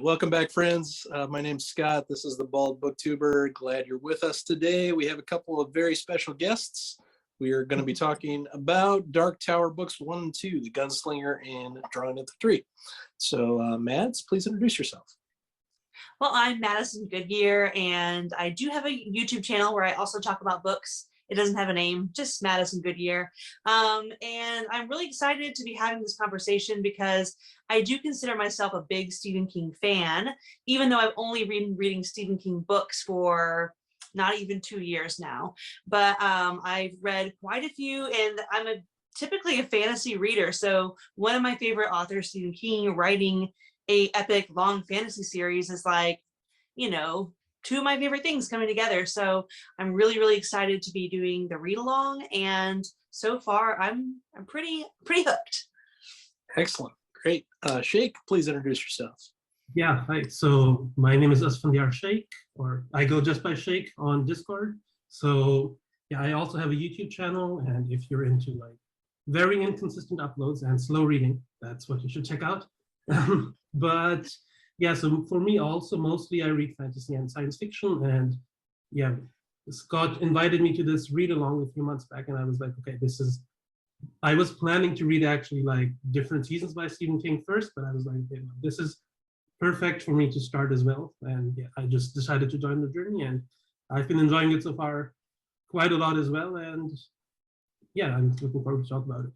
Welcome back, friends. My name's Scott. This is the Bald Booktuber. Glad you're with us today. We have a couple of very special guests. We are going to be talking about Dark Tower books 1 and 2, The Gunslinger and Drawing at the Tree. So, Mads, please introduce yourself. Well, I'm Madison Goodyear, and I do have a YouTube channel where I also talk about books. It doesn't have a name, just Madison Goodyear. And I'm really excited to be having this conversation because I do consider myself a big Stephen King fan, even though I've only been reading Stephen King books for not even 2 years now. But I've read quite a few, and I'm typically a fantasy reader. So one of my favorite authors, Stephen King, writing a epic long fantasy series is like, you know, two of my favorite things coming together. So I'm really, really excited to be doing the read along. And so far I'm pretty hooked. Excellent. Great. Sheikh, please introduce yourself. Yeah, hi. So my name is Asfandyar Sheikh, or I go just by Sheikh on Discord. So yeah, I also have a YouTube channel, and if you're into like very inconsistent uploads and slow reading, that's what you should check out. But yeah, so for me also, mostly I read fantasy and science fiction, and yeah, Scott invited me to this read along a few months back, and I was like, okay, I was planning to read actually like different seasons by Stephen King first, but I was like, okay, this is perfect for me to start as well. And yeah, I just decided to join the journey, and I've been enjoying it so far quite a lot as well. And yeah, I'm looking forward to talk about it.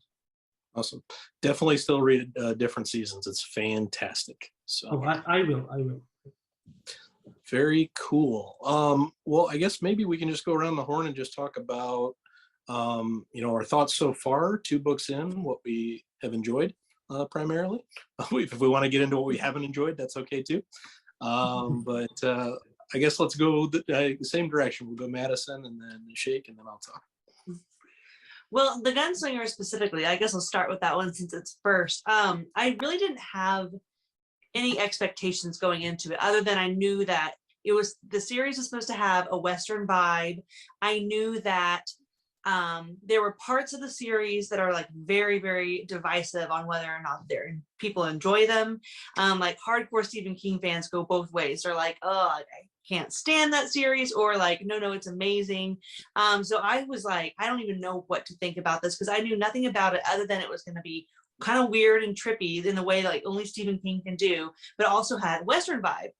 Awesome. Definitely still read different seasons. It's fantastic. So I will. Very cool. Well, I guess maybe we can just go around the horn and just talk about our thoughts so far, 2 books in, what we have enjoyed primarily. If we want to get into what we haven't enjoyed, that's okay too. But I guess let's go the same direction. We'll go Madison and then Sheikh, and then I'll talk. Well, the Gunslinger specifically, I guess I'll start with that one since it's first. I really didn't have any expectations going into it, other than I knew that the series was supposed to have a Western vibe. I knew that there were parts of the series that are like very, very divisive on whether or not people enjoy them. Like hardcore Stephen King fans go both ways. They're like, oh, I can't stand that series, or like, no, it's amazing. So I was like, I don't even know what to think about this, because I knew nothing about it other than it was going to be kind of weird and trippy in the way like only Stephen King can do, but also had Western vibe.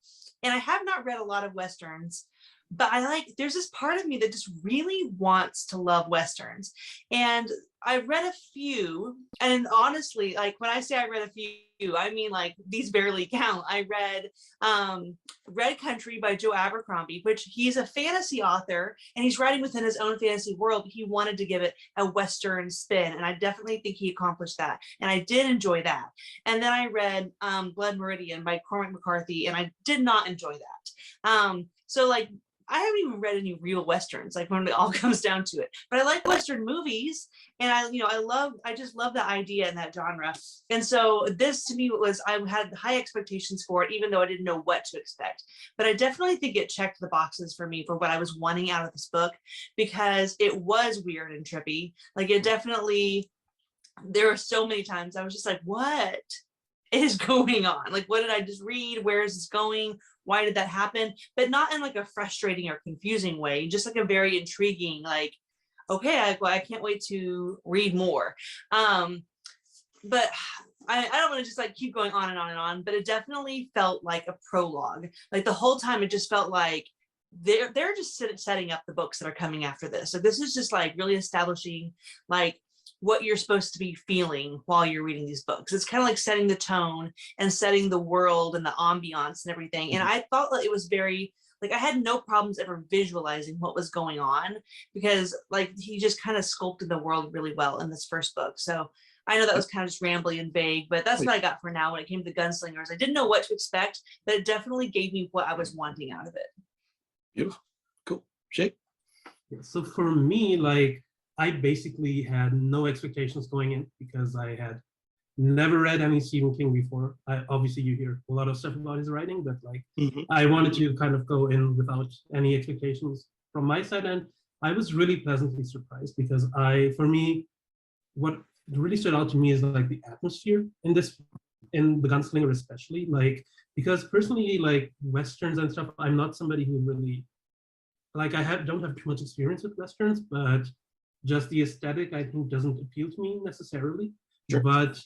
And I have not read a lot of Westerns, but there's this part of me that just really wants to love Westerns. And I read a few, and honestly, like when I say I read a few, I mean like these barely count. I read Red Country by Joe Abercrombie, which he's a fantasy author and he's writing within his own fantasy world, but he wanted to give it a Western spin. And I definitely think he accomplished that. And I did enjoy that. And then I read Blood Meridian by Cormac McCarthy, and I did not enjoy that. So like, I haven't even read any real Westerns, like when it all comes down to it. But I like Western movies, and I just love the idea in that genre. And so this to me I had high expectations for it, even though I didn't know what to expect. But I definitely think it checked the boxes for me for what I was wanting out of this book, because it was weird and trippy. Like there were so many times I was just like, what is going on? Like, what did I just read? Where is this going? Why did that happen? But not in like a frustrating or confusing way, just like a very intriguing, like, okay, I can't wait to read more. But I don't want to just like keep going on and on and on, but it definitely felt like a prologue. Like the whole time it just felt like they're just setting up the books that are coming after this. So this is just like really establishing like what you're supposed to be feeling while you're reading these books. It's kind of like setting the tone and setting the world and the ambiance and everything. And I thought that it was very, like, I had no problems ever visualizing what was going on, because like he just kind of sculpted the world really well in this first book. So I know that was kind of just rambly and vague, but that's what I got for now when it came to the Gunslingers. I didn't know what to expect, but it definitely gave me what I was wanting out of it. Beautiful. Cool. Sheikh? Yeah, so for me, like, I basically had no expectations going in, because I had never read any Stephen King before. Obviously you hear a lot of stuff about his writing, but like I wanted to kind of go in without any expectations from my side, and I was really pleasantly surprised, because for me, what really stood out to me is like the atmosphere in the Gunslinger, especially like because personally, like Westerns and stuff, I'm not somebody who really, like don't have too much experience with Westerns, but just the aesthetic, I think, doesn't appeal to me necessarily. Sure. But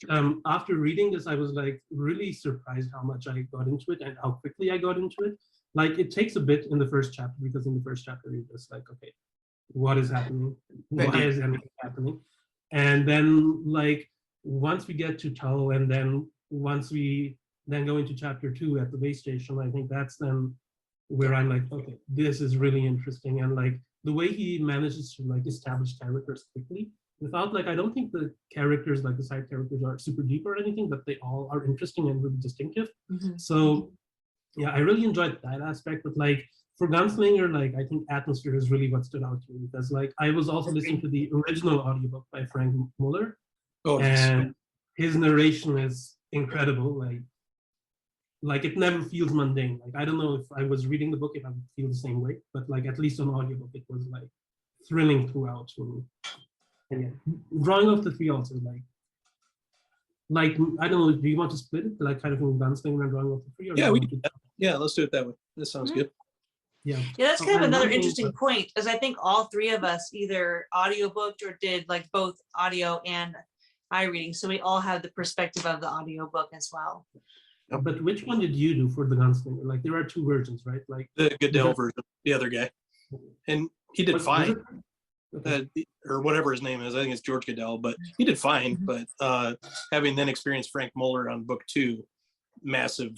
after reading this, I was like really surprised how much I got into it and how quickly I got into it. Like it takes a bit in the first chapter, because in the first chapter you're just like, okay, what is happening? Why is anything happening? And then like once we get to Tull, and then once we then go into chapter 2 at the base station, I think that's then where I'm like, okay, this is really interesting. And like the way he manages to like establish characters quickly without like, I don't think the characters, like the side characters, are super deep or anything, but they all are interesting and really distinctive. So yeah, I really enjoyed that aspect. But like for Gunslinger, like I think atmosphere is really what stood out to me, because like I was also listening to the original audiobook by Frank Muller, and his narration is incredible. Like it never feels mundane. Like I don't know if I was reading the book if I would feel the same way, but like at least on audiobook it was like thrilling throughout for me. And yeah, drawing off the three also like I don't know, do you want to split it like kind of in Gunslinger and drawing off the three? Or Yeah, we can do that. Yeah, let's do it that way. This sounds good. Yeah. Yeah, that's kind of and another one thing- interesting point, is I think all three of us either audiobooked or did like both audio and eye reading. So we all have the perspective of the audiobook as well. But which one did you do for the Gunslinger? Like there are two versions, right? Like The Goodell version, the other guy. And he did what's fine. it? Okay. Or whatever his name is. I think it's George Goodell, but he did fine. But having then experienced Frank Muller on book 2, massive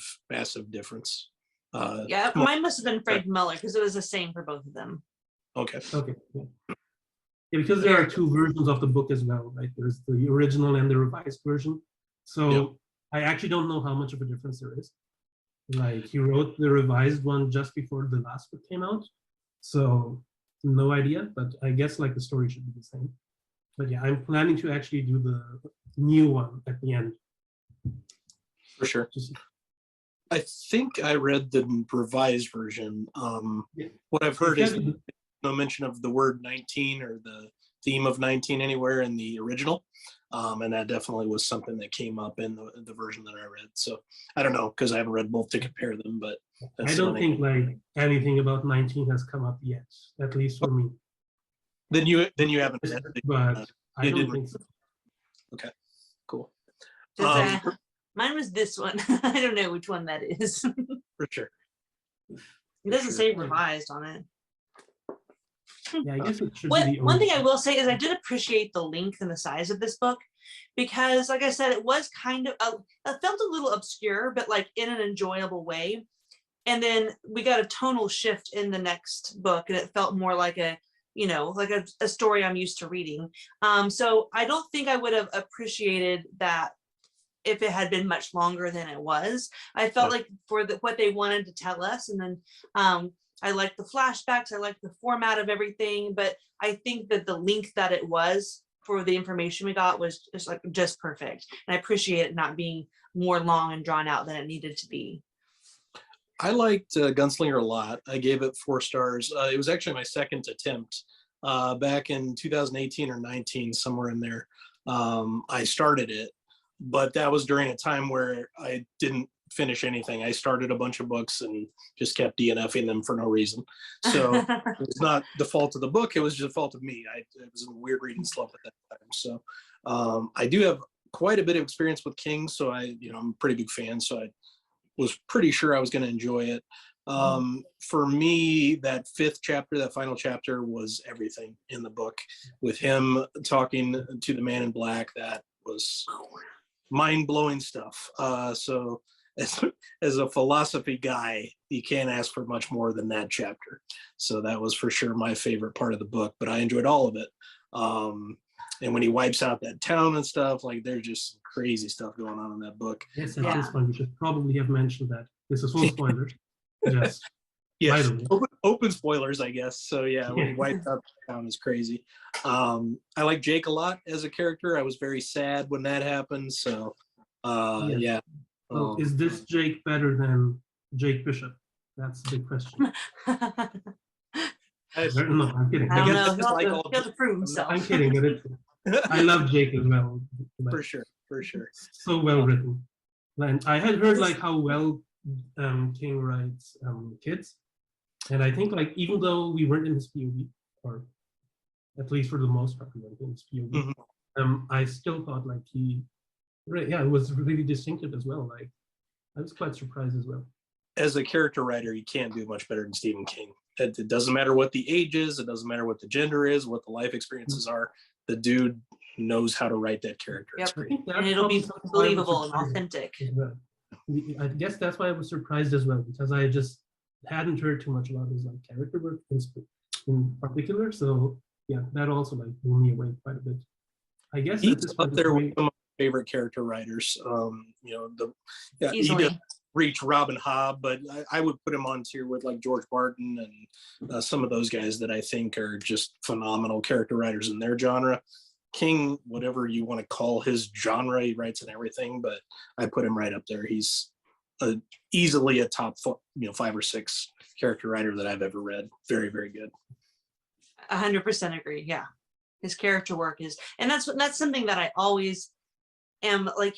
difference. Yeah, mine must have been Frank Muller, because it was the same for both of them. Okay. Okay. Yeah. Yeah, because there are two versions of the book as well, right? There's the original and the revised version. So I actually don't know how much of a difference there is. Like he wrote the revised one just before the last book came out. So no idea, but I guess like the story should be the same. But yeah, I'm planning to actually do the new one at the end. For sure. I think I read the revised version. What I've heard is no mention of the word 19 or the theme of 19 anywhere in the original. And that definitely was something that came up in the version that I read. So I don't know, because I haven't read both to compare them, but I don't think like anything about 19 has come up yet, at least for me. Then you haven't read it. But I don't think so. Okay, cool. Mine was this one. I don't know which one that is. For sure. It doesn't say revised on it. Yeah, I guess it should be One thing I will say is I did appreciate the length and the size of this book, because like I said, it was kind of, it felt a little obscure, but like in an enjoyable way. And then we got a tonal shift in the next book, and it felt more like a, you know, like a story I'm used to reading. So I don't think I would have appreciated that if it had been much longer than it was. I felt like for what they wanted to tell us, and then I liked the flashbacks, I liked the format of everything, but I think that the length that it was for the information we got was just perfect. And I appreciate it not being more long and drawn out than it needed to be. I liked Gunslinger a lot. I gave it 4 stars. It was actually my second attempt back in 2018 or 19, somewhere in there. I started it, but that was during a time where I didn't finish anything. I started a bunch of books and just kept DNFing them for no reason. So it was not the fault of the book. It was just the fault of me. I was in a weird reading slump at that time. So I do have quite a bit of experience with King. So I'm a pretty big fan. So I was pretty sure I was going to enjoy it. For me, that 5th chapter, that final chapter, was everything in the book. With him talking to the man in black, that was mind-blowing stuff. So as a philosophy guy, you can't ask for much more than that chapter. So that was for sure my favorite part of the book, but I enjoyed all of it. And when he wipes out that town and stuff, like there's just crazy stuff going on in that book. Yes, at this point, we should probably have mentioned that. This is full spoilers. Just yes, open spoilers, I guess. So yeah, when he wipes out the town is crazy. I like Jake a lot as a character. I was very sad when that happened. So yeah. Well, is this Jake better than Jake Bishop? That's the big question. No, I'm kidding. I don't know. He'll have to prove himself. I'm kidding, but I love Jake as well. For sure. So well written. And I had heard like how well King writes kids. And I think like even though we weren't in his POV, or at least for the most part we weren't in his POV, I still thought like it was really distinctive as well. Like I was quite surprised as well. As a character writer, you can't do much better than Stephen King. It doesn't matter what the age is, it doesn't matter what the gender is, what the life experiences are. The dude knows how to write that character. Yep. It's great. And it'll be believable and authentic. Well. I guess that's why I was surprised as well, because I just hadn't heard too much about his like character work in particular. So yeah, that also like blew me away quite a bit. I guess He's up there with some of my favorite character writers. He did reach Robin Hobb, but I would put him on tier with like George Martin and some of those guys that I think are just phenomenal character writers in their genre. King, whatever you want to call his genre, he writes and everything, but I put him right up there. He's easily a top 5 or 6 character writer that I've ever read. Very, very good. 100% agree. Yeah, his character work is, and that's something that I always am like.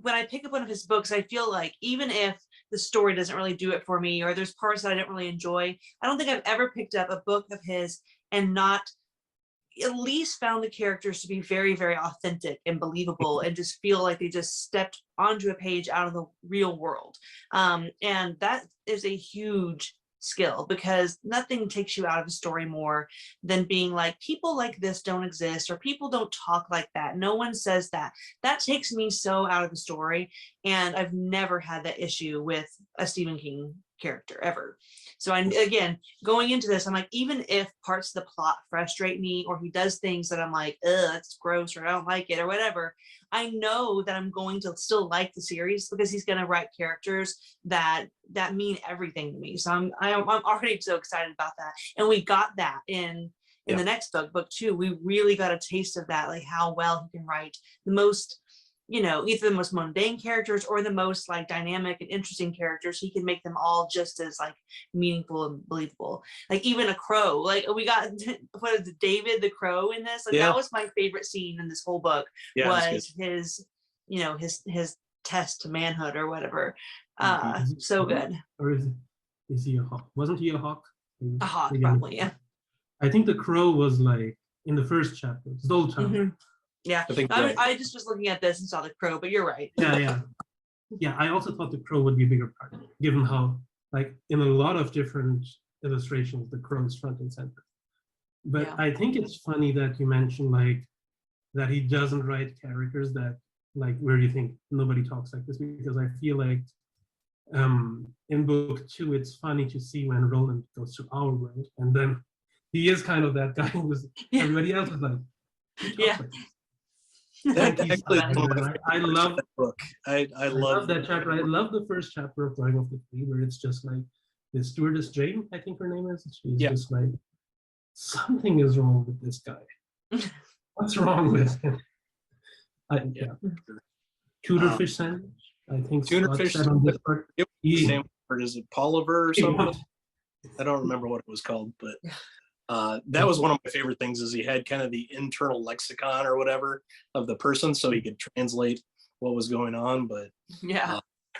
When I pick up one of his books, I feel like even if the story doesn't really do it for me, or there's parts that I don't really enjoy, I don't think I've ever picked up a book of his and not at least found the characters to be very, very authentic and believable and just feel like they just stepped onto a page out of the real world. And that is a huge skill, because nothing takes you out of a story more than being like, people like this don't exist, or people don't talk like that. No one says that. That takes me so out of the story. And I've never had that issue with a Stephen King character ever. So again, going into this, I'm like, even if parts of the plot frustrate me, or he does things that I'm like, ugh, that's gross, or I don't like it, or whatever, I know that I'm going to still like the series, because he's going to write characters that mean everything to me. So I'm already so excited about that. And we got that in the next book 2. We really got a taste of that, like how well he can write the most, either the most mundane characters or the most like dynamic and interesting characters. He can make them all just as like meaningful and believable. Like even a crow, like we got what is it, David the crow in this? Like that was my favorite scene in this whole book, was his, his test to manhood or whatever. So good. Or is he a hawk? Wasn't he a hawk? A hawk, probably, yeah. I think the crow was like in the first chapter. It's the old chapter. Yeah, I just was looking at this and saw the crow, but you're right. Yeah. I also thought the crow would be a bigger part, given how, like, in a lot of different illustrations, the crow is front and center. But I think it's funny that you mentioned like that he doesn't write characters that like where you think nobody talks like this, because I feel like in book 2, it's funny to see when Roland goes to our world, and then he is kind of that guy who was everybody else is like, I love that book. I love that chapter. I love the first chapter of Going Off the Tree, where it's just like the stewardess Jane, I think her name is. She's just like, something is wrong with this guy. What's wrong with him? Tuna fish sandwich. I think tuna fish sandwich. Same word. Is it Poliver or something? I don't remember what it was called, but that was one of my favorite things, is he had kind of the internal lexicon or whatever of the person, so he could translate what was going on. But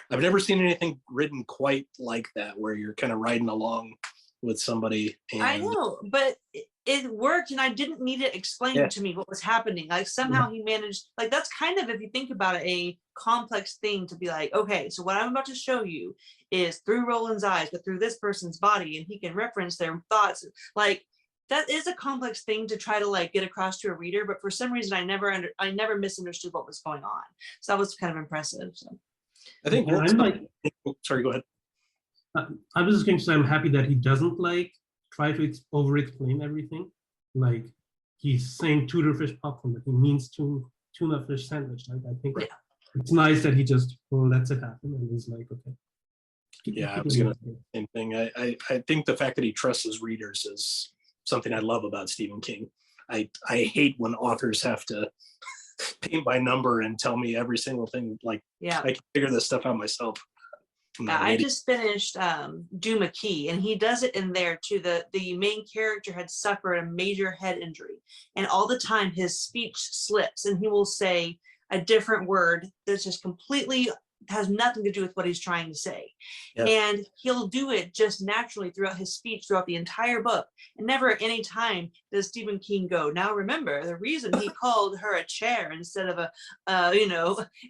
I've never seen anything written quite like that, where you're kind of riding along with somebody. And I know, but it worked, and I didn't need it explained to me what was happening. Like somehow he managed, like that's kind of, if you think about it, a complex thing to be like, okay, so what I'm about to show you is through Roland's eyes, but through this person's body, and he can reference their thoughts. Like that is a complex thing to try to like get across to a reader, but for some reason I never misunderstood what was going on. So that was kind of impressive. So I think sorry, go ahead. I was just going to say, I'm happy that he doesn't like try to over-explain everything. Like he's saying tuna fish popcorn, but he means tuna fish sandwich. Like I think it's nice that he just lets it happen, and he's like, okay. I was gonna say the same thing. I think the fact that he trusts his readers is something I love about Stephen King. I hate when authors have to paint by number and tell me every single thing. Like I can figure this stuff out myself. I just finished Do McKee, and he does it in there too. The main character had suffered a major head injury, and all the time his speech slips, and he will say a different word that's just completely has nothing to do with what he's trying to say. Yeah. And he'll do it just naturally throughout his speech, throughout the entire book. And never at any time does Stephen King go, now remember, the reason he called her a chair instead of a,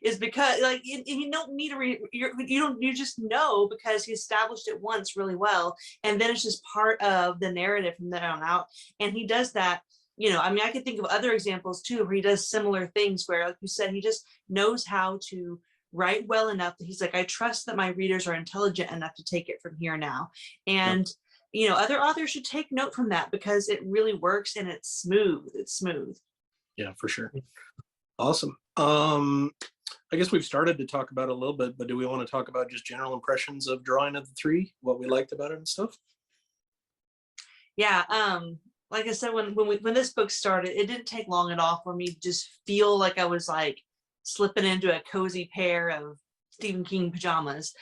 is because, like, you don't need to, you just know, because he established it once really well. And then it's just part of the narrative from there on out. And he does that. I mean, I could think of other examples too, where he does similar things where, like you said, he just knows how to write well enough that he's like, I trust that my readers are intelligent enough to take it from here now. And, other authors should take note from that, because it really works and it's smooth. It's smooth. Yeah, for sure. Awesome. I guess we've started to talk about it a little bit, but do we want to talk about just general impressions of Drawing of the Three, what we liked about it and stuff? Yeah. Like I said, when this book started, it didn't take long at all for me to just feel like I was like slipping into a cozy pair of Stephen King pajamas.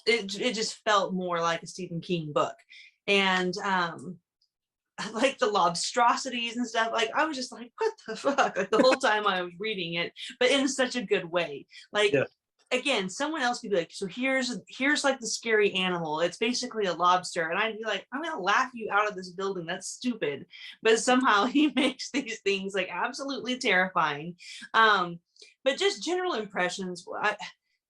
It just felt more like a Stephen King book. And like the lobstrosities and stuff, like I was just like, what the fuck, like the whole time I was reading it, but in such a good way. Like, again, someone else could be like, so here's like the scary animal, it's basically a lobster, and I'd be like, I'm gonna laugh you out of this building, that's stupid. But somehow he makes these things like absolutely terrifying. But just general impressions,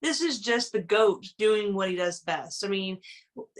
this is just the GOAT doing what he does best. I mean,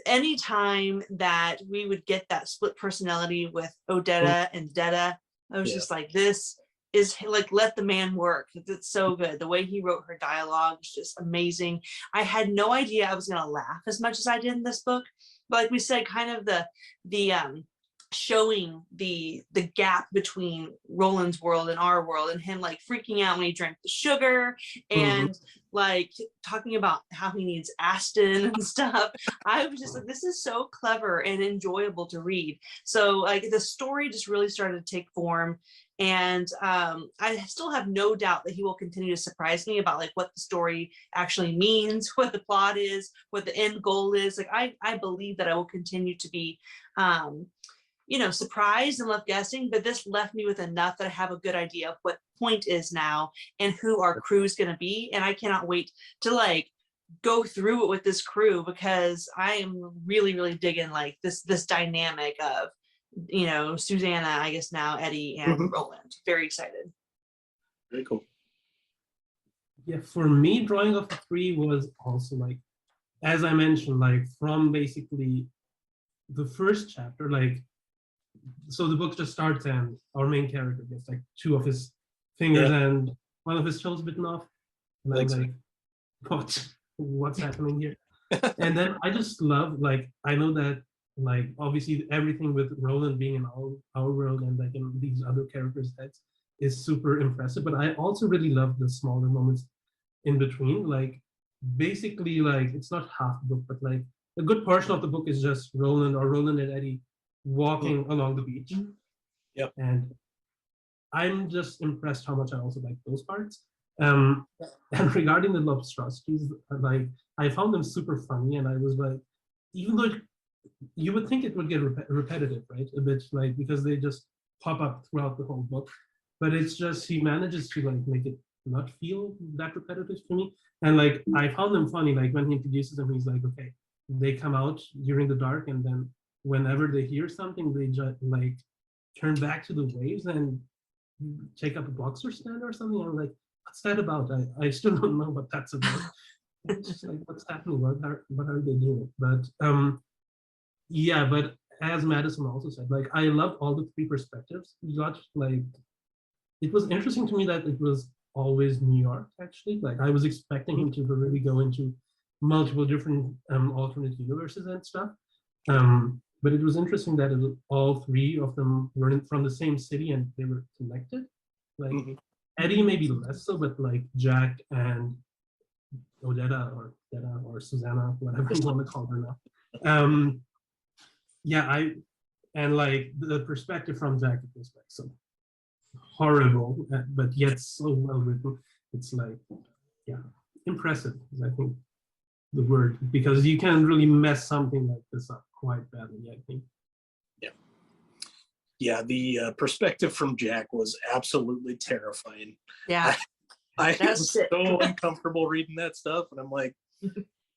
anytime that we would get that split personality with Odetta and Detta, I was just like, this is like, let the man work. It's so good. The way he wrote her dialogue is just amazing. I had no idea I was gonna laugh as much as I did in this book. But like we said, kind of the showing the gap between Roland's world and our world, and him like freaking out when he drank the sugar, and like talking about how he needs Aston and stuff. I was just like, this is so clever and enjoyable to read. So like the story just really started to take form. And I still have no doubt that he will continue to surprise me about like what the story actually means, what the plot is, what the end goal is. Like I believe that I will continue to be surprised and left guessing, but this left me with enough that I have a good idea of what point is now and who our crew is going to be. And I cannot wait to like go through it with this crew, because I am really, really digging like this dynamic of, Susanna, I guess now Eddie and Roland. Very excited. Very cool. Yeah, for me, Drawing of the Three was also like, as I mentioned, like from basically the first chapter, like, so the book just starts and our main character gets like 2 of his fingers and 1 of his toes bitten off. And I'm like, what's happening here? And then I just love, like, I know that, like, obviously everything with Roland being in our world and like in these other characters' heads is super impressive, but I also really love the smaller moments in between. Like, basically, like, it's not half the book, but like a good portion of the book is just Roland and Eddie walking along the beach. And I'm just impressed how much I also like those parts. And regarding the lobstrosities, like, I found them super funny, and I was like, even though you would think it would get repetitive, right? A bit, like, because they just pop up throughout the whole book, but it's just, he manages to like make it not feel that repetitive to me. And like, I found them funny, like when he introduces them, he's like, okay, they come out during the dark, and then whenever they hear something, they just like turn back to the waves and take up a boxer stand or something. I'm like, what's that about? I still don't know what that's about. It's just like, what's happening? What are they doing? But yeah, but as Madison also said, like, I loved all the 3 perspectives. We got, like, it was interesting to me that it was always New York, actually. Like, I was expecting him to really go into multiple different alternate universes and stuff. But it was interesting that all 3 of them were from the same city and they were connected. Like, Eddie maybe less so, but like Jack and Odetta or Susanna, whatever you want to call her now. Yeah, and like the perspective from Jack was like so horrible, but yet so well written. It's like, yeah, impressive is, I think, the word, because you can really mess something like this up quite badly, I think. Yeah, the perspective from Jack was absolutely terrifying. Yeah. I That's was sick. so uncomfortable reading that stuff, and I'm like,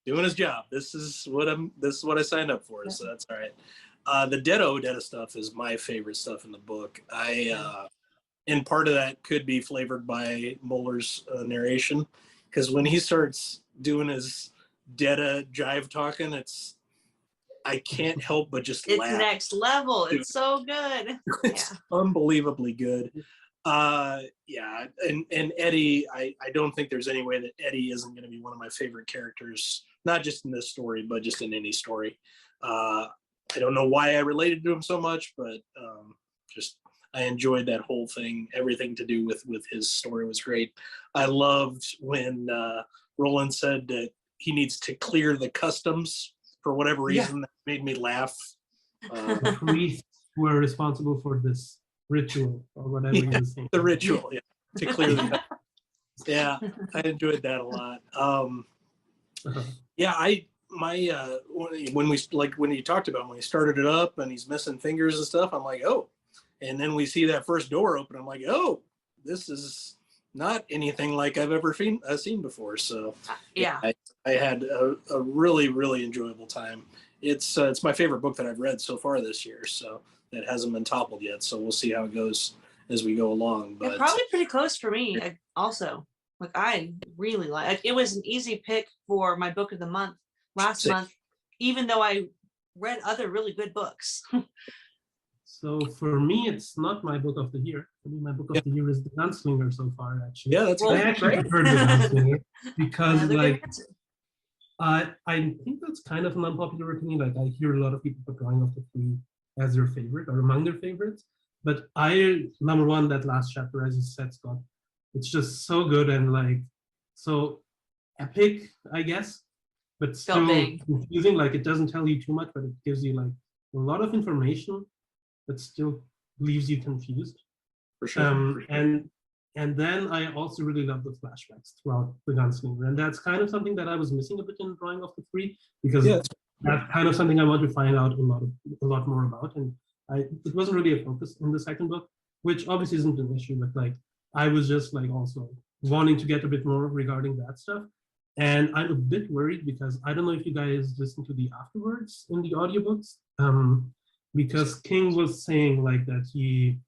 doing his job. This is what I signed up for, so that's all right. The Odetta stuff is my favorite stuff in the book. And part of that could be flavored by Muller's narration, because when he starts doing his Detta jive talking, I can't help but just It's laugh. next level. It's so good. It's unbelievably good. Yeah, and Eddie, I don't think there's any way that Eddie isn't going to be one of my favorite characters, not just in this story, but just in any story. I don't know why I related to him so much, but just I enjoyed that whole thing. Everything to do with his story was great. I loved when Roland said that he needs to clear the customs for whatever reason. That made me laugh. The priests were responsible for this ritual or whatever you were saying. The ritual, to clear the customs. Yeah, I enjoyed that a lot. Yeah, when you talked about when he started it up and he's missing fingers and stuff, I'm like, oh. And then we see that first door open. I'm like, oh, this is not anything like I've ever seen before. So yeah, I had a really, really enjoyable time. It's my favorite book that I've read so far this year. So that hasn't been toppled yet. So we'll see how it goes as we go along. But probably pretty close for me. Also, like I really like it. Was an easy pick for my book of the month last month, even though I read other really good books. So for me, it's not my book of the year. For me, my book of the year is the Gunslinger so far, actually. Yeah, that's I actually preferred the Gunslinger because I think that's kind of an unpopular opinion. Like I hear a lot of people put Drawing of the Three as their favorite or among their favorites. But number one, that last chapter, as you said, Scott, it's just so good and like so epic, I guess, but still confusing. Like it doesn't tell you too much, but it gives you like a lot of information that still leaves you confused. For sure. And then I also really love the flashbacks throughout the Gunslinger, and that's kind of something that I was missing a bit in Drawing of the Three, because that's kind of something I want to find out a lot more about, and it wasn't really a focus in the second book, which obviously isn't an issue, but like I was just like also wanting to get a bit more regarding that stuff. And I'm a bit worried because I don't know if you guys listen to the afterwards in the audiobooks. Because King was saying like that he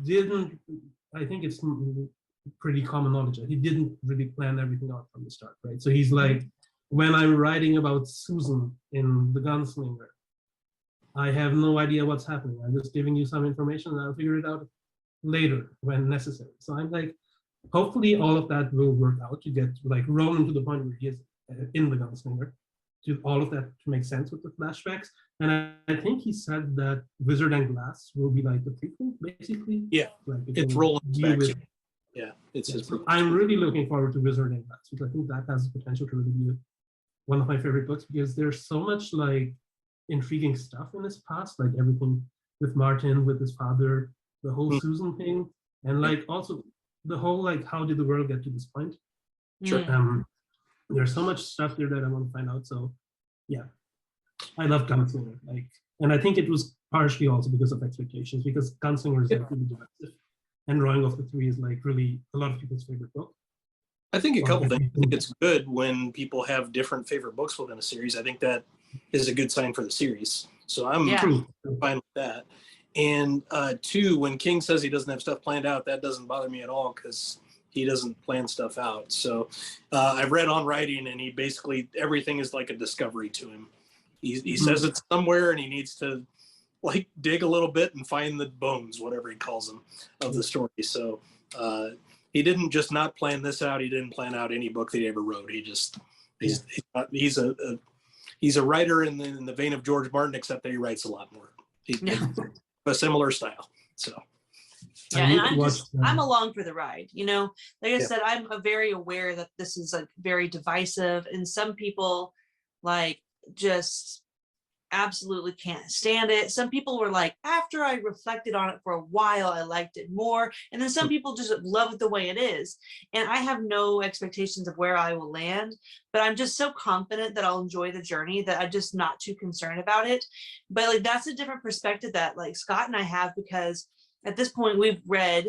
didn't, I think it's pretty common knowledge that he didn't really plan everything out from the start, right? So he's like, when I'm writing about Susan in The Gunslinger, I have no idea what's happening. I'm just giving you some information and I'll figure it out later when necessary. So I'm like, hopefully all of that will work out to get like Roland to the point where he is in The Gunslinger, to all of that to make sense with the flashbacks. And I think he said that Wizard and Glass will be like the prequel, basically. Yeah, like it's Roland's backstory. Yeah, it's his. So I'm really looking forward to Wizard and Glass, because I think that has the potential to really be one of my favorite books, because there's so much like intriguing stuff in his past, like everything with Martin, with his father, the whole Susan thing, and like also the whole like how did the world get to this point? Sure. There's so much stuff there that I want to find out. So yeah, I love Gunslinger. Like, and I think it was partially also because of expectations, because Gunslinger is like really divisive, and Drawing of the Three is like really a lot of people's favorite book. I think a couple things. I think it's good when people have different favorite books within a series. I think that is a good sign for the series. So I'm fine with that. And two, when King says he doesn't have stuff planned out, that doesn't bother me at all, because he doesn't plan stuff out. So I've read On Writing, and he basically, everything is like a discovery to him. He says it's somewhere, and he needs to like dig a little bit and find the bones, whatever he calls them, of the story. So he didn't just not plan this out. He didn't plan out any book that he ever wrote. He's a writer in the vein of George Martin, except that he writes a lot more. He's a similar style. So. Yeah, and I'm along for the ride, you know. Like I said, I'm very aware that this is like very divisive, and some people like just absolutely can't stand it. Some people were like, after I reflected on it for a while, I liked it more, and then some people just love it the way it is. And I have no expectations of where I will land, but I'm just so confident that I'll enjoy the journey that I'm just not too concerned about it. But like that's a different perspective that like Scott and I have, because at this point we've read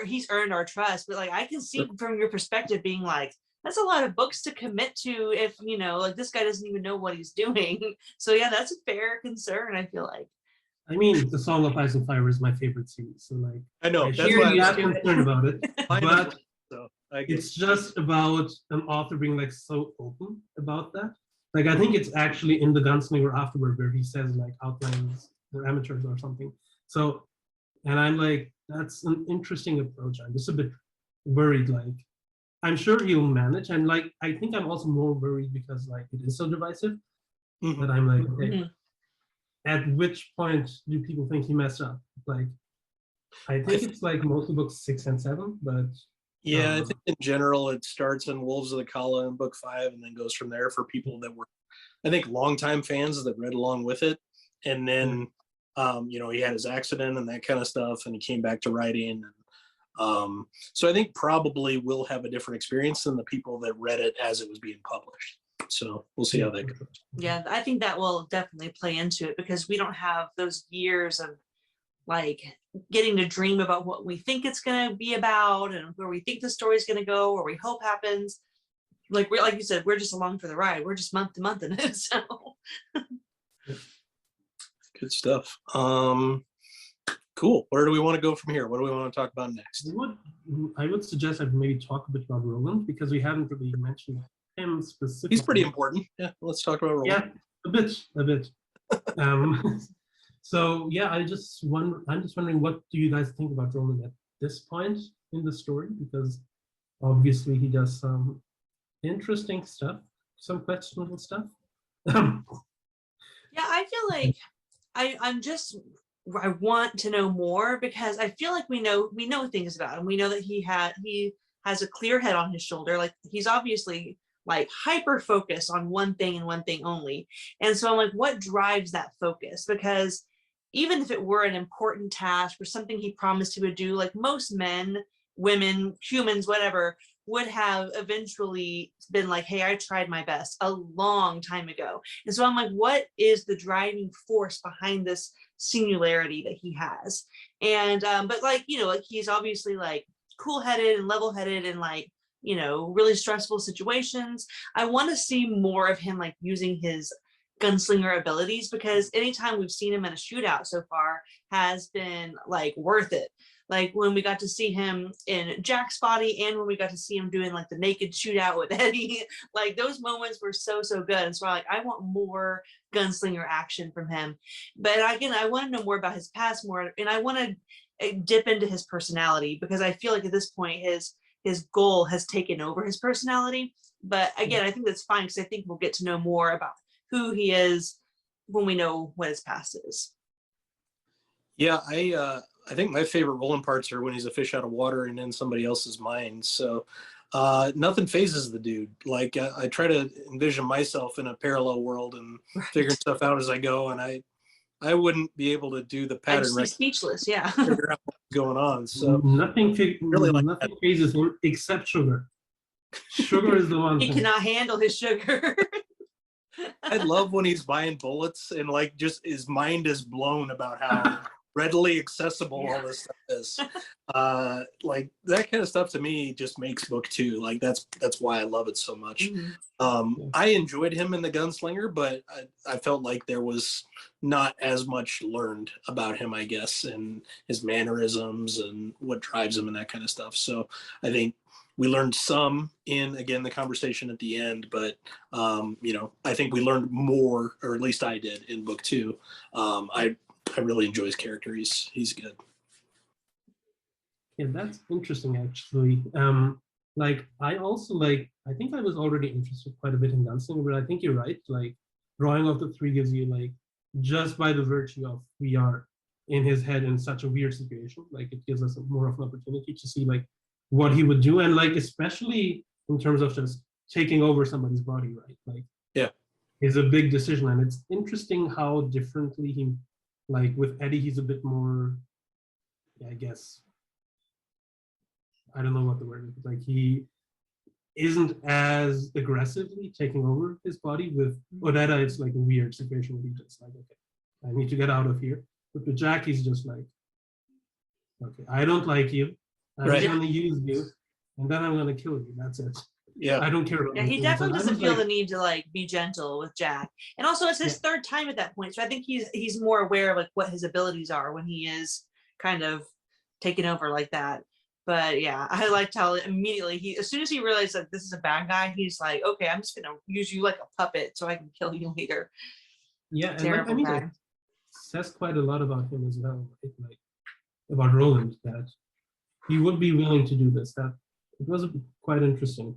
he's earned our trust, but like I can see from your perspective being like, that's a lot of books to commit to if, you know, like this guy doesn't even know what he's doing. So yeah, that's a fair concern, I feel like. I mean, The Song of Ice and Fire is my favorite series, so like I know, I that's shouldn't why be I that concerned about it. But so I get it's just about an author being like so open about that. Like I think it's actually in the Gunslinger afterward where he says like outlines for amateurs or something. So, and I'm like, that's an interesting approach. I'm just a bit worried. Like, I'm sure he'll manage, and like I think I'm also more worried because like it is so divisive that I'm like, okay, at which point do people think he messed up? Like, I think it's like mostly books 6 and 7, but yeah, I think in general it starts in Wolves of the Kala in book 5 and then goes from there for people that were, I think, longtime fans that read along with it. And then, you know, he had his accident and that kind of stuff, and he came back to writing. And so I think probably we'll have a different experience than the people that read it as it was being published. So we'll see how that goes. Yeah, I think that will definitely play into it because we don't have those years of like getting to dream about what we think it's going to be about and where we think the story's going to go, or we hope happens. Like like you said, we're just along for the ride. We're just month to month in it. So good stuff. Cool. Where do we want to go from here? What do we want to talk about next? I would suggest I maybe talk a bit about Roland because we haven't really mentioned him specifically. He's pretty important. Yeah, let's talk about Roland. Yeah, a bit. So yeah, I'm just wondering, what do you guys think about Roland at this point in the story? Because obviously he does some interesting stuff, some questionable stuff. yeah, I feel like I want to know more because I feel like we know things about him. We know that he has a clear head on his shoulder. Like he's obviously like hyper focused on one thing and one thing only. And so I'm like, what drives that focus? Because even if it were an important task or something he promised he would do, like most men, women, humans, whatever, would have eventually been like, hey, I tried my best a long time ago. And so I'm like, what is the driving force behind this singularity that he has? And but like, you know, like he's obviously like cool-headed and level-headed and like, you know, really stressful situations. I want to see more of him like using his gunslinger abilities, because anytime we've seen him in a shootout so far has been like worth it. Like when we got to see him in Jack's body and when we got to see him doing like the naked shootout with Eddie, like those moments were so good. And so like, I want more gunslinger action from him. But again, I want to know more about his past more, and I want to dip into his personality, because I feel like at this point his goal has taken over his personality. But again, I think that's fine, because I think we'll get to know more about who he is when we know what his past is. Yeah, I think my favorite Roland parts are when he's a fish out of water and in somebody else's mind. So nothing phases the dude. Like I try to envision myself in a parallel world and figuring stuff out as I go, and I wouldn't be able to do the pattern. I'd be speechless. Yeah. Figure out what's going on. So nothing like phases him except sugar. Sugar is the one he thing. cannot handle his sugar. I love when he's buying bullets and like just his mind is blown about how readily accessible all this stuff is. Like that kind of stuff to me just makes book 2. Like that's why I love it so much. I enjoyed him in the Gunslinger, but I felt like there was not as much learned about him, I guess, and his mannerisms and what drives him and that kind of stuff. So I think we learned some in, again, the conversation at the end, but, you know, I think we learned more, or at least I did in book 2. I really enjoy his character. He's good. Yeah, that's interesting, actually. Like, I also, like, I think I was already interested quite a bit in Gunslinger, but I think you're right. Like, drawing off the 3 gives you, like, just by the virtue of we are in his head in such a weird situation, like, it gives us more of an opportunity to see, like, what he would do, and like especially in terms of just taking over somebody's body, right? Like, yeah, is a big decision, and it's interesting how differently he, like with Eddie, he's a bit more, yeah, I guess, I don't know what the word is, like he isn't as aggressively taking over his body. With Odetta, it's like a weird situation where he's just like, okay, I need to get out of here. But with Jack, he's just like, okay, I don't like you. I'm Right. gonna use you, and then I'm gonna kill you. That's it. Yeah. I don't care about Yeah, he anything else. definitely And I doesn't was feel like, the need to like be gentle with Jack. And also it's his third time at that point. So I think he's more aware of like what his abilities are when he is kind of taken over like that. But yeah, I liked how immediately as soon as he realized that this is a bad guy, he's like, okay, I'm just gonna use you like a puppet so I can kill you later. yeah, and like, I Terrible mean, guy. it says quite a lot about him as well, right? Like about Roland, that he would be willing to do this. That it was quite interesting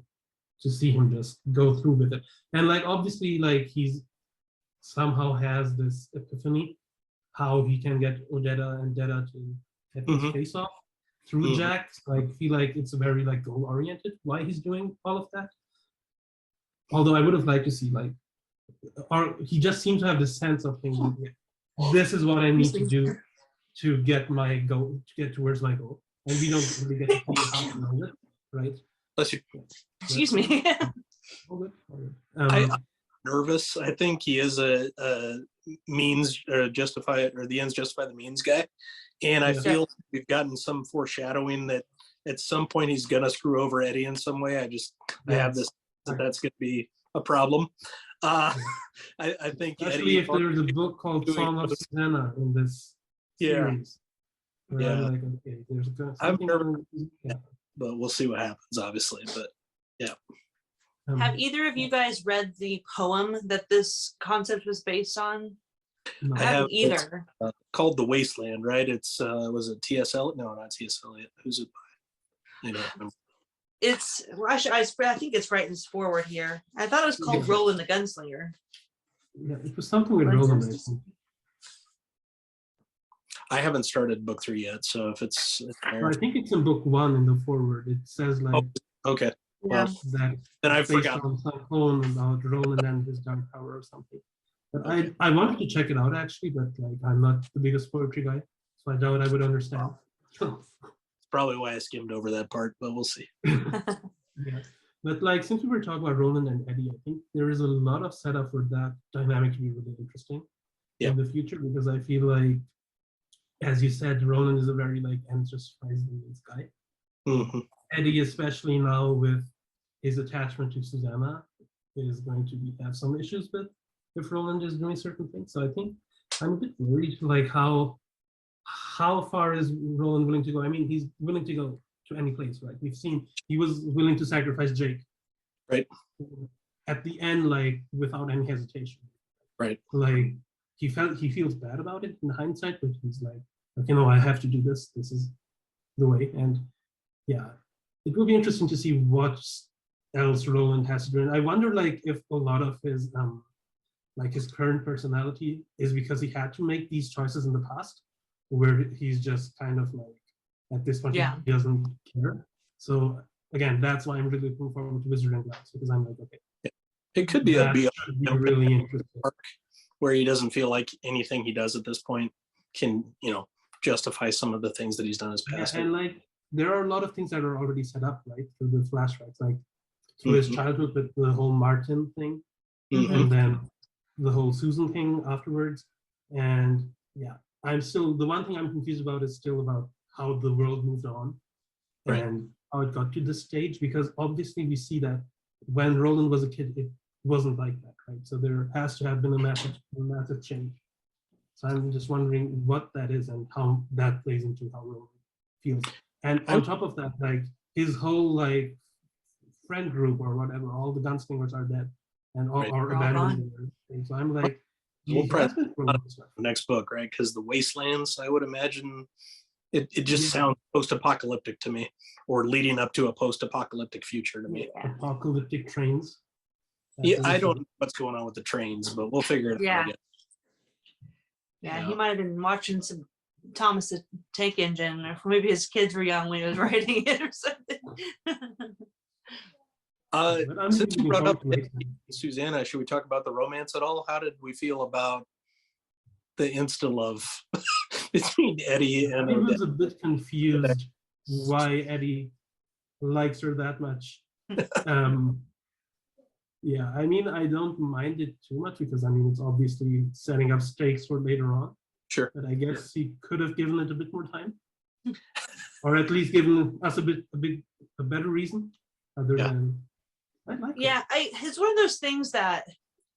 to see him just go through with it. And like obviously, like he's somehow has this epiphany how he can get Odetta and Detta to get his face off through Jack. Like feel like it's very like goal oriented why he's doing all of that. Although I would have liked to see like, or he just seems to have this sense of thinking, this is what I need to do to get my goal, to get towards my goal. And we don't really get to see how to know it, right? Bless you. Excuse me. All good, all good. I'm nervous. I think he is a means justify it, or the ends justify the means guy. And I feel we've gotten some foreshadowing that at some point he's gonna screw over Eddie in some way. I have this that's gonna be a problem. I think especially Eddie, if there's a book called Song of Susanna in this series. Where I'm like, okay, there's I'm something. nervous, but we'll see what happens, obviously. But yeah. Have either of you guys read the poem that this concept was based on? No. I haven't either. It's called The Wasteland, right? It's was it T.S. Eliot? No, not T.S. Eliot. Who's it by? I don't remember. It's I think it's right in his forward here. I thought it was called Roland the Gunslinger. Yeah, it was something with Roland. I haven't started book 3 yet, so if it's I think it's in book 1 in the forward. It says like okay. Yeah. Well, that then I based forgot. on some poem about Roland and his dark power or something. But I wanted to check it out actually, but like I'm not the biggest poetry guy, so I doubt I would understand. It's probably why I skimmed over that part, but we'll see. Yeah, but like since we were talking about Roland and Eddie, I think there is a lot of setup for that dynamic to be really interesting in the future, because I feel like, as you said, Roland is a very like anxious-surprising guy. Eddie, especially now with his attachment to Susanna, is going to have some issues with if Roland is doing certain things. So I think I'm a bit worried, like how far is Roland willing to go? I mean, he's willing to go to any place, right? We've seen he was willing to sacrifice Jake, right? At the end, like without any hesitation, right? Like he feels bad about it in hindsight, but he's like, okay, no, I have to do this. This is the way. And yeah, it will be interesting to see what else Roland has to do. And I wonder, like, if a lot of his like his current personality is because he had to make these choices in the past, where he's just kind of like at this point he doesn't care. So again, that's why I'm really looking forward to Wizard and Glass, because I'm like, okay, it could be be really interesting arc where he doesn't feel like anything he does at this point can, justify some of the things that he's done in his past. And like there are a lot of things that are already set up, right, through the flashbacks, like through his childhood with the whole Martin thing, and then the whole Susan thing afterwards. And yeah, I'm still, the one thing I'm confused about is still about how the world moved on and how it got to this stage, because obviously we see that when Roland was a kid, it wasn't like that, right? So there has to have been a massive change. So I'm just wondering what that is and how that plays into how Roland feels. And on top of that, like his whole like friend group or whatever, all the Gunslingers are dead and are abandoned. So I'm like, we'll probably the next book, right? Because the Wastelands, I would imagine, it just sounds post-apocalyptic to me, or leading up to a post-apocalyptic future to me. Apocalyptic trains. I don't know what's going on with the trains, but we'll figure it out. Yeah, he might have been watching some Thomas the Tank Engine, or maybe his kids were young when he was writing it or something. Since you brought up Susanna, should we talk about the romance at all? How did we feel about the insta-love between Eddie and I was a bit confused why Eddie likes her that much. Yeah, I mean, I don't mind it too much because I mean, it's obviously setting up stakes for later on. Sure. But I guess he could have given it a bit more time. or at least given us a better reason, other Yeah. than I like it. Yeah, it's one of those things that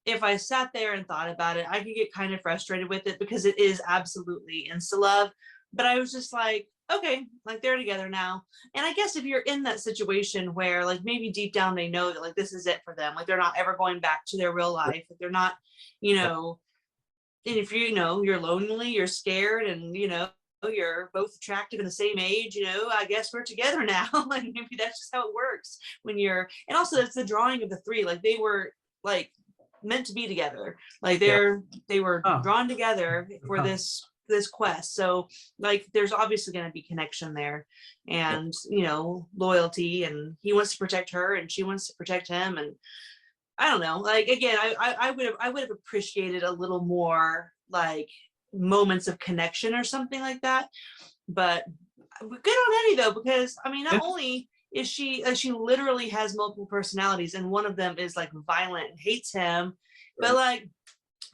if I sat there and thought about it, I could get kind of frustrated with it because it is absolutely insta love. But I was just like, okay, like they're together now. And I guess if you're in that situation where like maybe deep down they know that like this is it for them, like they're not ever going back to their real life, like they're not, you know, and if you know you're lonely, you're scared, and you know you're both attractive in the same age, you know, I guess we're together now. Like maybe that's just how it works when you're, and also it's the drawing of the three, like they were like meant to be together, like they were drawn together for this quest. So like there's obviously going to be connection there, and you know, loyalty, and he wants to protect her and she wants to protect him. And I don't know, like again, I would have appreciated a little more like moments of connection or something like that. But good on Eddie though, because I mean, not only is she literally has multiple personalities, and one of them is like violent and hates him, but like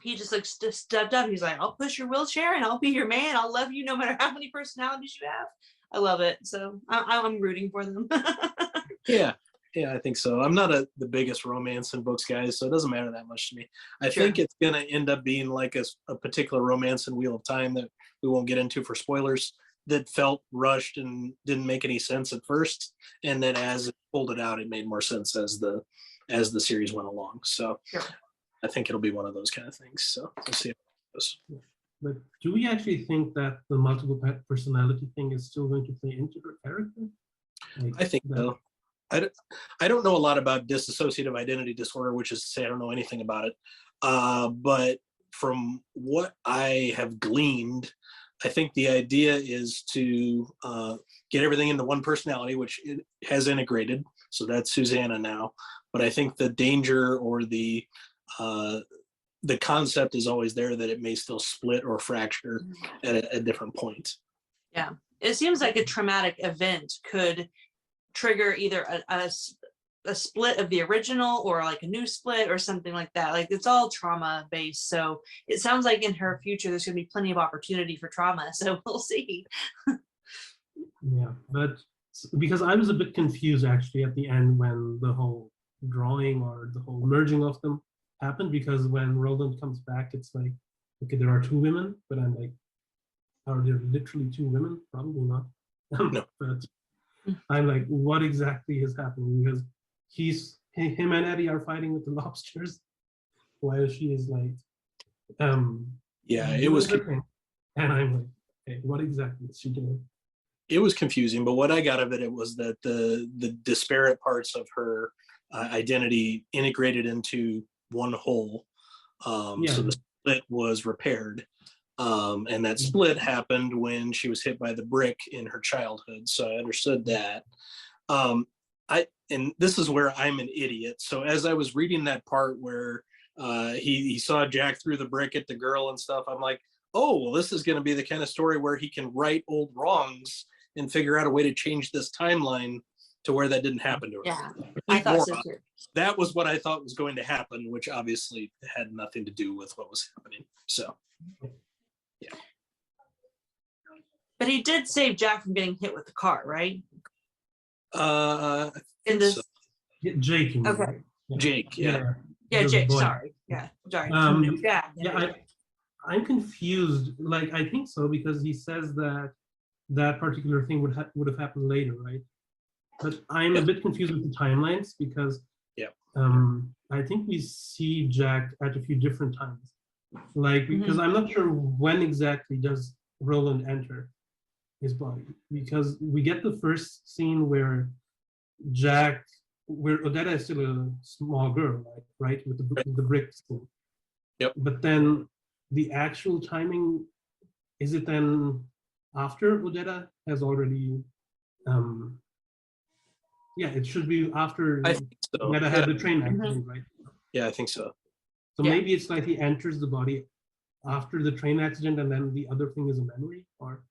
he just like stepped up. He's like, I'll push your wheelchair and I'll be your man. I'll love you no matter how many personalities you have. I love it. So I'm rooting for them. Yeah, I think so. I'm not the biggest romance in books, guys, so it doesn't matter that much to me. I think it's going to end up being like a particular romance in Wheel of Time that we won't get into for spoilers, that felt rushed and didn't make any sense at first. And then as it pulled it out, it made more sense as the series went along. So I think it'll be one of those kind of things. So we'll see how it goes. But do we actually think that the multiple personality thing is still going to play into her character? Like, I think so. I don't know a lot about dissociative identity disorder, which is to say I don't know anything about it. But from what I have gleaned, I think the idea is to get everything into one personality, which it has integrated. So that's Susanna now. But I think the danger or the concept is always there that it may still split or fracture at a different point. Yeah, it seems like a traumatic event could trigger either a split of the original or like a new split or something like that. Like it's all trauma based. So it sounds like in her future, there's going to be plenty of opportunity for trauma. So we'll see. Yeah, but because I was a bit confused actually at the end when the whole drawing or the whole merging of them happened, because when Roland comes back, it's like, okay, there are two women, but I'm like, are there literally two women? Probably not. No. But I'm like, what exactly is happening? Because him and Eddie are fighting with the lobsters, while she is like, it was, and I'm like, okay, what exactly is she doing? It was confusing, but what I got of it was that the disparate parts of her identity integrated into one whole. So the split was repaired. And that split happened when she was hit by the brick in her childhood. So I understood that. And this is where I'm an idiot. So as I was reading that part where he saw Jack threw the brick at the girl and stuff, I'm like, oh, well, this is going to be the kind of story where he can right old wrongs and figure out a way to change this timeline to where that didn't happen to her. Yeah, I thought so too. That was what I thought was going to happen, which obviously had nothing to do with what was happening. So, yeah. But he did save Jack from getting hit with the car, right? In this, Jake. Okay. Jake, yeah. Yeah, Jake. Sorry. Yeah, sorry. I'm confused. Like, I think so because he says that particular thing would have happened later, right? But I'm a bit confused with the timelines because I think we see Jack at a few different times. Like, because I'm not sure when exactly does Roland enter his body, because we get the first scene where Odetta is still a small girl, right? With the brick scene. Yep. But then the actual timing, is it then after Odetta has already it should be after Odetta had the train accident, right? Yeah, I think so. So maybe it's like he enters the body after the train accident and then the other thing is a memory, or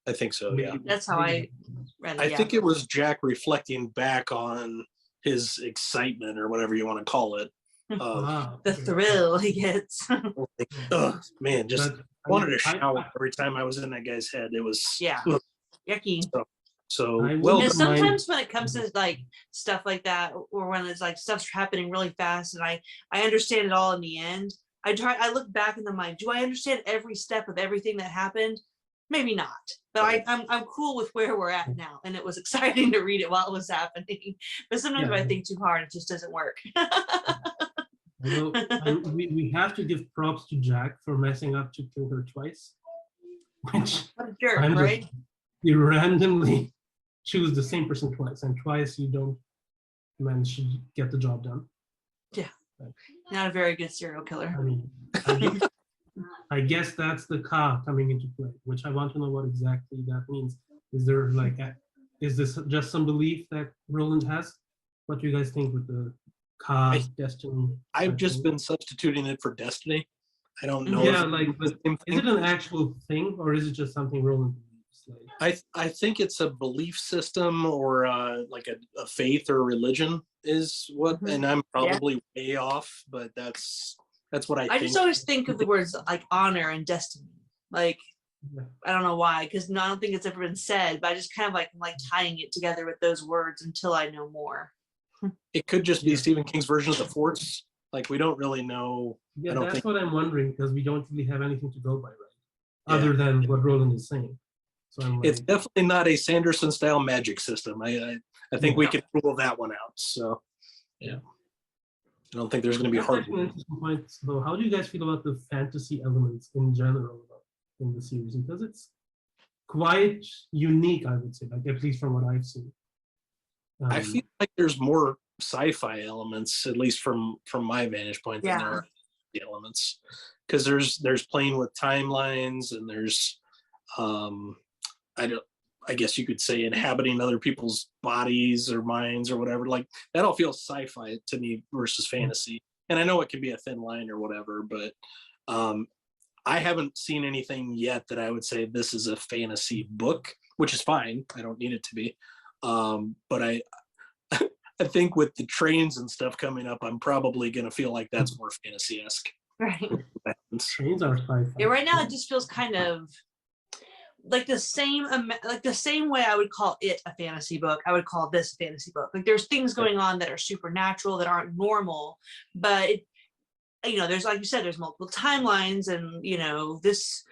I think so, yeah. That's how I read it. I think it was Jack reflecting back on his excitement or whatever you want to call it. The thrill he gets. Oh man, just wanted to shout every time I was in that guy's head. It was Yucky. So I well, will- And Mine- sometimes when it comes to like stuff like that, or when it's like stuff's happening really fast, and I understand it all in the end. I look back in the mind. Do I understand every step of everything that happened? Maybe not, but Right. I'm cool with where we're at now, and it was exciting to read it while it was happening. But sometimes Yeah. when I think too hard, it just doesn't work. Although we have to give props to Jack for messing up to kill her twice, which What a jerk, I'm right? just, you randomly choose the same person twice, and twice you don't manage to get the job done. Not a very good serial killer. I mean, I guess that's the Ka coming into play, which I want to know what exactly that means. Is there like, is this just some belief that Roland has? What do you guys think with the Ka's destiny? I've type just thing? been substituting it for destiny. I don't know. Yeah, if like, it's but the same is it thing. an actual thing or is it just something Roland believes? Like, I think it's a belief system or like a faith or religion is what, Mhm. and I'm probably way off, but that's what I I think. just always think of the words like honor and destiny. Like, Yeah. I don't know why, because I don't think it's ever been said, but I just kind of like tying it together with those words until I know more. It could just be Yeah. Stephen King's version of the Force. Like we don't really know. Yeah, I don't that's think. what I'm wondering because we don't really have anything to go by, right? Yeah. Other than what Roland is saying. So I'm like, It's definitely not a Sanderson style magic system. I think we No. can rule that one out. So yeah, I don't think there's going to be that's hard. actually an interesting point. So how do you guys feel about the fantasy elements in general in the series? Because it's quite unique, I would say, like at least from what I've seen. I feel like there's more sci-fi elements, at least from my vantage point, than there Yeah. are the elements. Because there's playing with timelines and there's I guess you could say inhabiting other people's bodies or minds or whatever. Like that all feels sci-fi to me versus fantasy. And I know it can be a thin line or whatever, but I haven't seen anything yet that I would say this is a fantasy book, which is fine. I don't need it to be. But I think with the trains and stuff coming up, I'm probably going to feel like that's more fantasy-esque. Right. trains are sci-fi. Yeah, right now it just feels kind of like the same way I would call it a fantasy book, I would call this a fantasy book. Like there's things going on that are supernatural that aren't normal, but there's, like you said, there's multiple timelines and this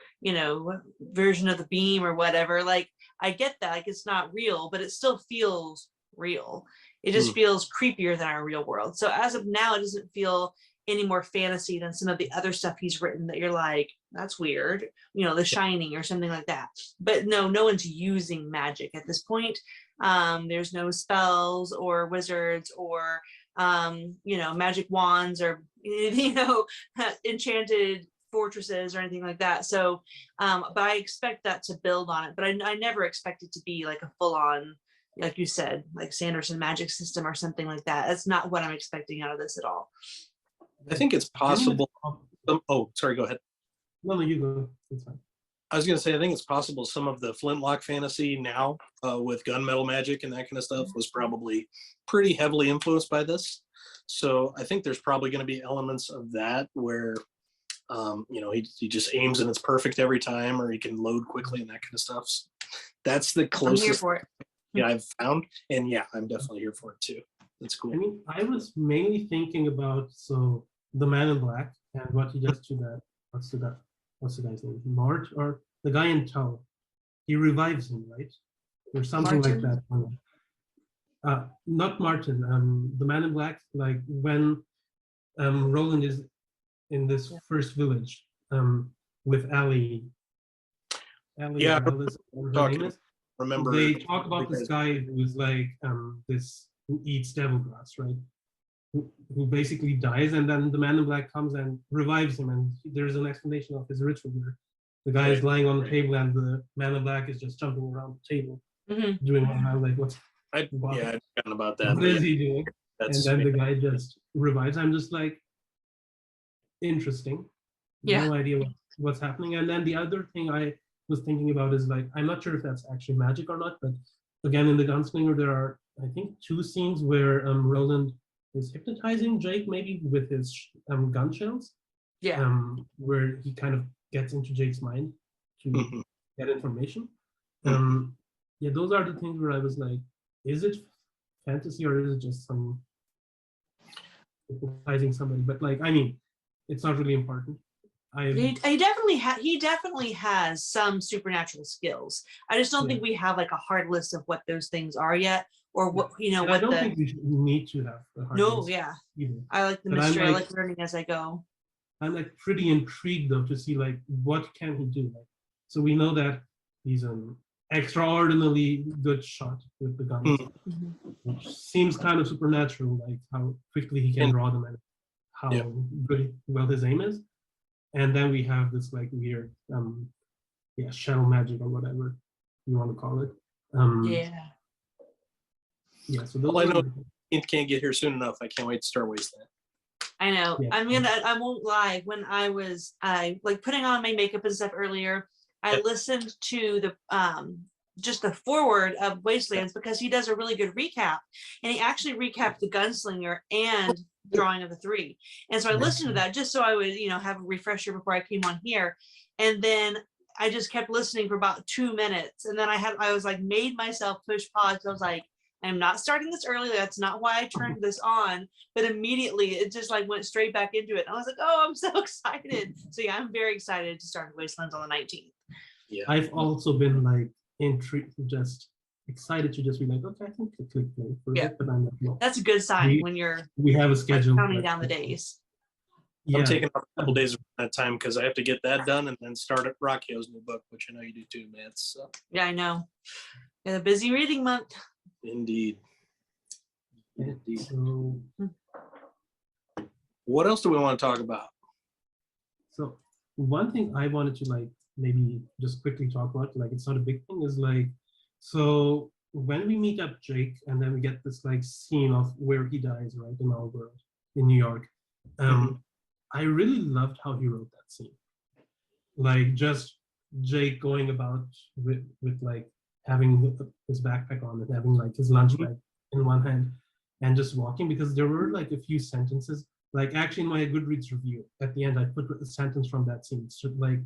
version of the beam or whatever. Like I get that, like it's not real, but it still feels real. It just feels creepier than our real world. So as of now, it doesn't feel any more fantasy than some of the other stuff he's written that you're like, that's weird, The Shining or something like that. But no one's using magic at this point. There's no spells or wizards or magic wands or enchanted fortresses or anything like that. So but I expect that to build on it, but I never expect it to be like a full-on, like you said, like Sanderson magic system or something like that. That's not what I'm expecting out of this at all. I think it's possible. Oh, sorry, go ahead. No, you go. It's fine. I was going to say, I think it's possible some of the flintlock fantasy now with gunmetal magic and that kind of stuff was probably pretty heavily influenced by this. So I think there's probably going to be elements of that where, he just aims and it's perfect every time, or he can load quickly and that kind of stuff. So that's the I'm here closest for it. I've found. And yeah, I'm definitely here for it too. That's cool. I mean, I was mainly thinking about the Man in Black and what he does to that. What's the guy's name? Mart or the guy in tow? He revives him, right? Or something like that. Not Martin. The Man in Black. Like when Roland is in this first village with Allie. Yeah, Alice, her name is. Remember, They talk about this guy who's like who eats devil grass, right? Who basically dies, and then the Man in Black comes and revives him, and there's an explanation of his ritual where the guy is lying on the table and the Man in Black is just jumping around the table, doing what I'm like, what's I've forgotten about that. what is he doing? And That's then the guy just revives. I'm just like, interesting. Yeah. No idea what's happening. And then the other thing I was thinking about is like, I'm not sure if that's actually magic or not, but again, in the Gunslinger, there are, I think, 2 scenes where Roland is hypnotizing Jake, maybe with his gun shells. Yeah. Where he kind of gets into Jake's mind to get information. yeah, those are the things where I was like, is it fantasy or is it just some hypnotizing somebody? But like, I mean, it's not really important. He definitely has some supernatural skills. I just don't think we have like a hard list of what those things are yet, or what And what I don't think we should need to have the hard No, list yeah. either. I like the But mystery. I'm I like- like learning as I go. I'm like pretty intrigued though to see like what can he do. Like, so we know that he's an extraordinarily good shot with the guns, Mhm. which seems kind of supernatural, like how quickly he can draw them and how well his aim is. And then we have this like weird shell magic or whatever you want to call it. Yeah, so those Well, I know it can't get here soon enough. I can't wait to start wasting it. I know. Yeah. I won't lie. When I was like putting on my makeup and stuff earlier, I listened to the just the forward of Wastelands because he does a really good recap, and he actually recapped the Gunslinger and Drawing of the Three. And so I listened to that just so I would, have a refresher before I came on here. And then I just kept listening for about 2 minutes, and then I was like made myself push pause. I was like, I'm not starting this early. That's not why I turned this on. But immediately it just like went straight back into it. I was like, oh, I'm so excited. So yeah, I'm very excited to start Wastelands on the 19th. Yeah. I've also been like intrigued, just excited to just be like, okay, I can click play for it, but I'm like, no. That's a good sign when you're We have a schedule. counting down the days. Yeah. I'm taking a couple days of that time because I have to get that done and then start at Rockio's new book, which I know you do too, man. So. Yeah, I know. It's a busy reading month. Indeed. Indeed. So, what else do we want to talk about? So one thing I wanted to like maybe just quickly talk about, like it's not a big thing, is like, so when we meet up Jake and then we get this like scene of where he dies, right, in our world in New York. I really loved how he wrote that scene. Like just Jake going about with like having his backpack on and having like his lunch bag in one hand and just walking, because there were like a few sentences, like actually in my Goodreads review at the end I put a sentence from that scene. So like,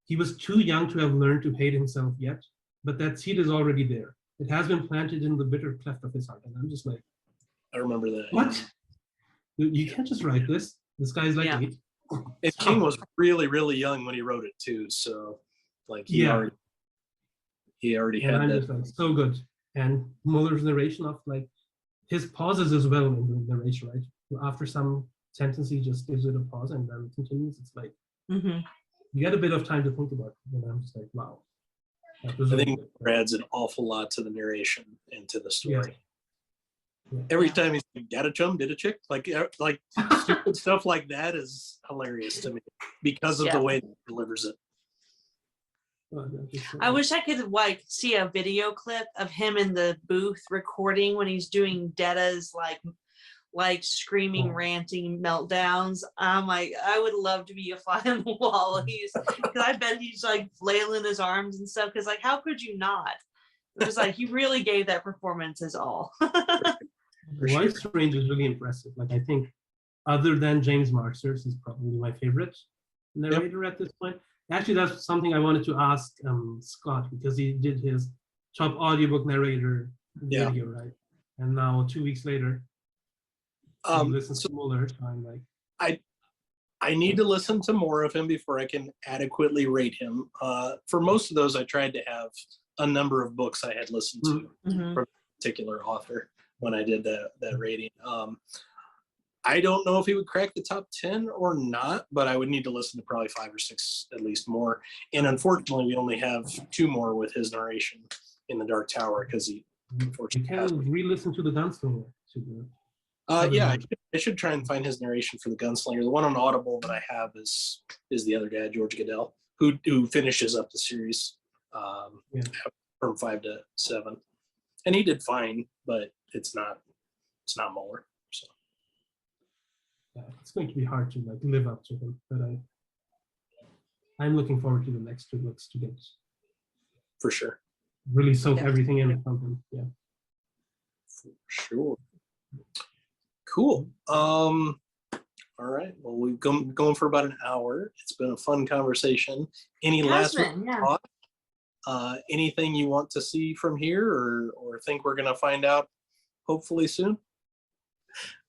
he was too young to have learned to hate himself yet, but that seed is already there. It has been planted in the bitter cleft of his heart. And I'm just like, I remember that. what? You can't just write this. This guy's like 8. And King was really, really young when he wrote it too. So like he already and had I'm that. just like, so good. And Muller's narration of like his pauses as well in the narration, right? After some sentence, he just gives it a pause and then continues. It's like you get a bit of time to think about it. And I'm just like, wow. I think it adds an awful lot to the narration and to the story. Yeah. Every time he's like, got a chum, did a chick, like stupid stuff like that is hilarious to me because of the way he delivers it. I wish I could like see a video clip of him in the booth recording when he's doing Detta's like screaming, ranting meltdowns. Like, I would love to be a fly on the wall. Because I bet he's like flailing his arms and stuff. Because like, how could you not? It was like he really gave that performance his all. Voice range is really impressive. Like I think, other than James Marsters, he's probably my favorite narrator at this point. Actually, that's something I wanted to ask Scott, because he did his top audiobook narrator video, right? And now 2 weeks later, he listens to Muller. So I'm like, I need to listen to more of him before I can adequately rate him. For most of those, I tried to have a number of books I had listened to from a particular author when I did that rating. I don't know if he would crack the top 10 or not, but I would need to listen to probably 5 or 6 at least more. And unfortunately, we only have 2 more with his narration in The Dark Tower because he unfortunately Mm-hmm. you can re-listen to the Gunslinger. I should try and find his narration for the Gunslinger. The one on Audible that I have is the other guy, George Goodell, who finishes up the series from 5 to 7, and he did fine, but it's not Muller. So yeah, it's going to be hard to like live up to him, but I'm looking forward to the next 2 books to get for sure, really soak everything in from him. Yeah, for sure. Cool. All right. Well, we've going for about an hour. It's been a fun conversation. Any last thoughts? anything you want to see from here, or think we're going to find out hopefully soon?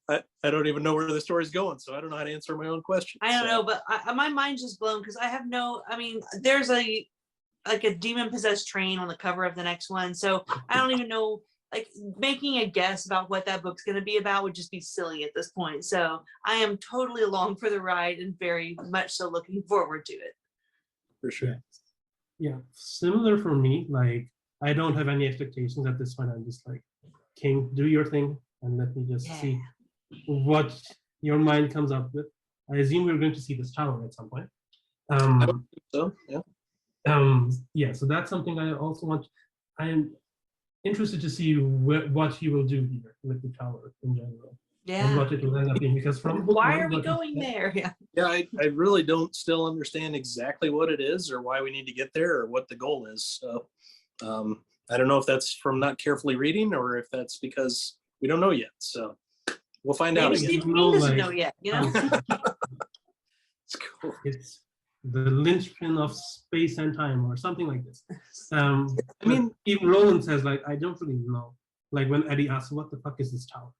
I don't even know where the story's going, so I don't know how to answer my own question. I don't know, but my mind's just blown because I have I mean, there's a demon possessed train on the cover of the next one. So I don't even know, like, making a guess about what that book's going to be about would just be silly at this point. So I am totally along for the ride and very much so looking forward to it. For sure. Yeah, similar for me. Like, I don't have any expectations at this point. I'm just like, King, do your thing and let me just see what your mind comes up with. I assume we're going to see this tower at some point. I don't think so, yeah. Yeah, so that's something I also want. I am interested to see what he will do here with the tower in general. Yeah. And what it will end up being, because from why are we going there? Yeah. Yeah, I really don't still understand exactly what it is or why we need to get there or what the goal is. So I don't know if that's from not carefully reading or if that's because we don't know yet. So we'll find out. Maybe Stephen King doesn't know yet, you know? It's cool. It's the linchpin of space and time or something like this. I mean, even Roland says, like, I don't really know. Like when Eddie asks, what the fuck is this tower?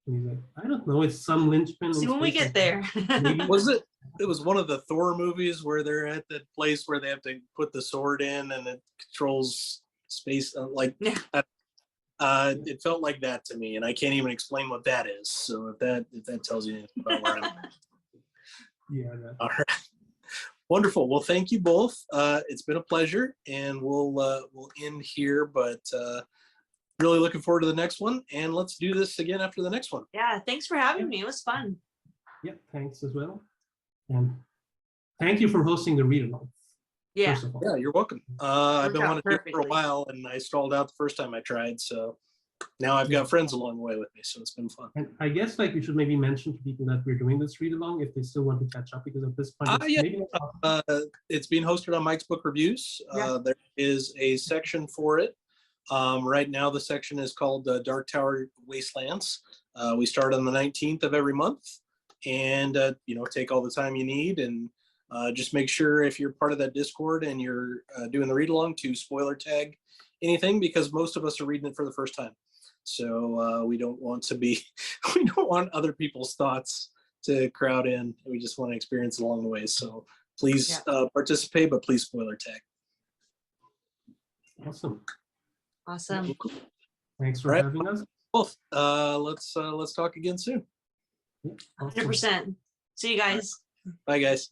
And he's like, I don't know, it's some linchpin. See, when we get there. it was one of the Thor movies where they're at that place where they have to put the sword in and it controls space. It felt like that to me, and I can't even explain what that is. So if that tells you anything about where I'm at. Yeah. All right. Wonderful. Well, thank you both. It's been a pleasure, and we'll end here, but really looking forward to the next one, and let's do this again after the next one. Yeah, thanks for having me. It was fun. Yeah, thanks as well. And thank you for hosting the read along. Yeah. Yeah, you're welcome. I've been out wanting to do it for a perfectly. while, and I stalled out the first time I tried, so now I've got friends along the way with me, so it's been fun. And I guess like we should maybe mention to people that we're doing this read along if they still want to catch up, because at this point Yeah. maybe It's being hosted on Mike's Book Reviews. Yeah. There is a section for it. Right now the section is called Dark Tower Wastelands. We start on the 19th of every month, and take all the time you need, and just make sure if you're part of that Discord and you're doing the read along to spoiler tag anything, because most of us are reading it for the first time. So we don't want other people's thoughts to crowd in. We just want to experience it along the way. So please participate, but please spoiler tag. Awesome. Awesome. Thanks for having us. Both. Let's talk again soon. Yeah, awesome. 100%. See you guys. Bye, guys.